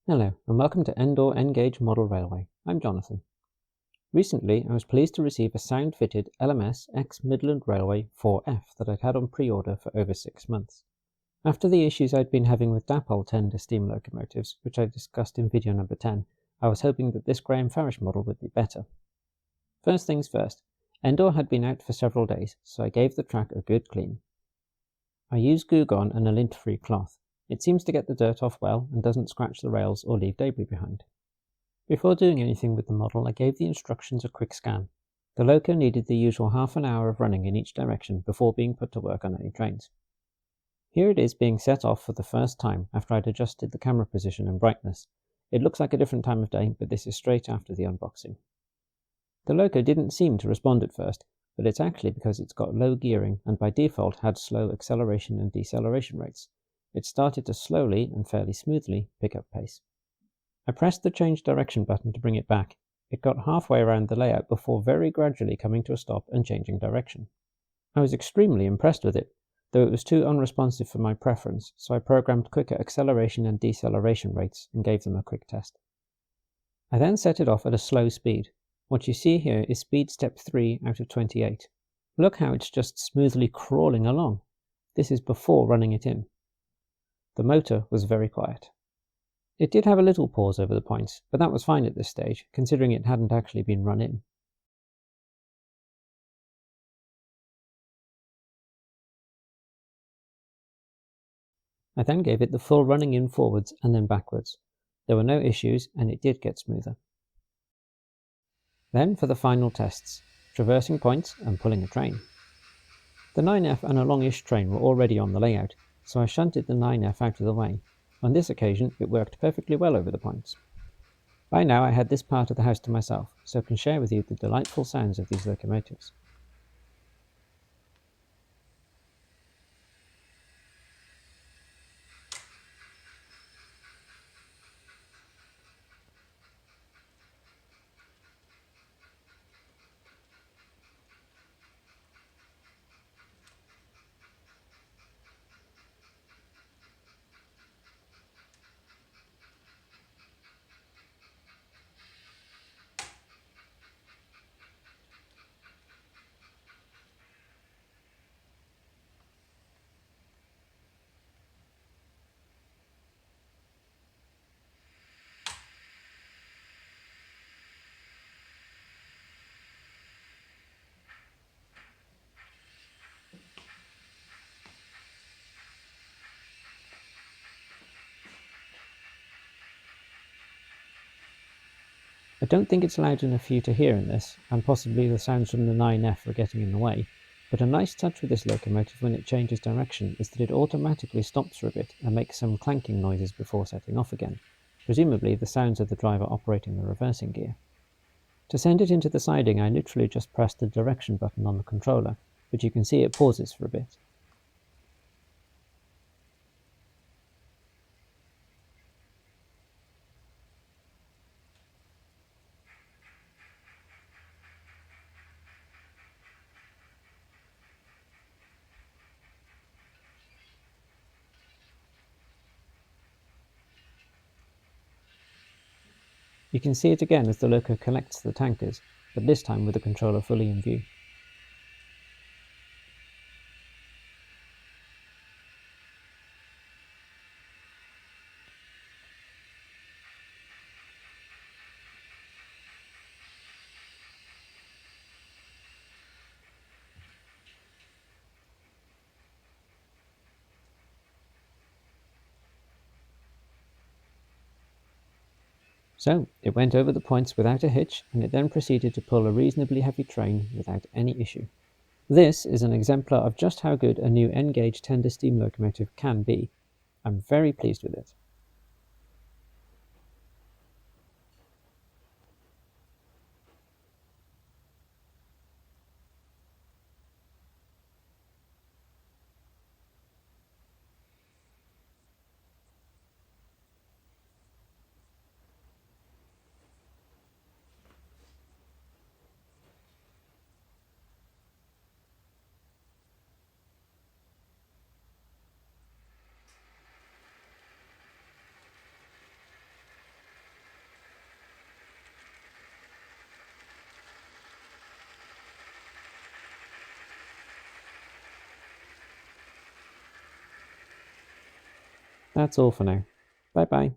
Hello, and welcome to Endor N-Gauge Model Railway. I'm Jonathan. Recently, I was pleased to receive a sound-fitted LMS X Midland Railway 4F that I'd had on pre-order for over 6 months. After the issues I'd been having with Dapol tender steam locomotives, which I discussed in video number 10, I was hoping that this Graham Farish model would be better. First things first, Endor had been out for several days, so I gave the track a good clean. I used Goo-Gone and a lint-free cloth. It seems to get the dirt off well and doesn't scratch the rails or leave debris behind. Before doing anything with the model, I gave the instructions a quick scan. The loco needed the usual half an hour of running in each direction before being put to work on any trains. Here it is being set off for the first time after I'd adjusted the camera position and brightness. It looks like a different time of day, but this is straight after the unboxing. The loco didn't seem to respond at first, but it's actually because it's got low gearing and by default had slow acceleration and deceleration rates. It started to slowly and fairly smoothly pick up pace. I pressed the change direction button to bring it back. It got halfway around the layout before very gradually coming to a stop and changing direction. I was extremely impressed with it, though it was too unresponsive for my preference, so I programmed quicker acceleration and deceleration rates and gave them a quick test. I then set it off at a slow speed. What you see here is speed step 3 out of 28. Look how it's just smoothly crawling along. This is before running it in. The motor was very quiet. It did have a little pause over the points, but that was fine at this stage, considering it hadn't actually been run in. I then gave it the full running in forwards and then backwards. There were no issues, and it did get smoother. Then for the final tests, traversing points and pulling a train. The 9F and a longish train were already on the layout, so I shunted the 9F out of the way. On this occasion, it worked perfectly well over the points. By now I had this part of the house to myself, so I can share with you the delightful sounds of these locomotives. I don't think it's loud enough for you to hear in this, and possibly the sounds from the 9F are getting in the way, but a nice touch with this locomotive when it changes direction is that it automatically stops for a bit and makes some clanking noises before setting off again, presumably the sounds of the driver operating the reversing gear. To send it into the siding, I literally just pressed the direction button on the controller, but you can see it pauses for a bit. You can see it again as the loco collects the tankers, but this time with the controller fully in view. So, it went over the points without a hitch, and it then proceeded to pull a reasonably heavy train without any issue. This is an exemplar of just how good a new N-Gauge tender steam locomotive can be. I'm very pleased with it. That's all for now. Bye bye.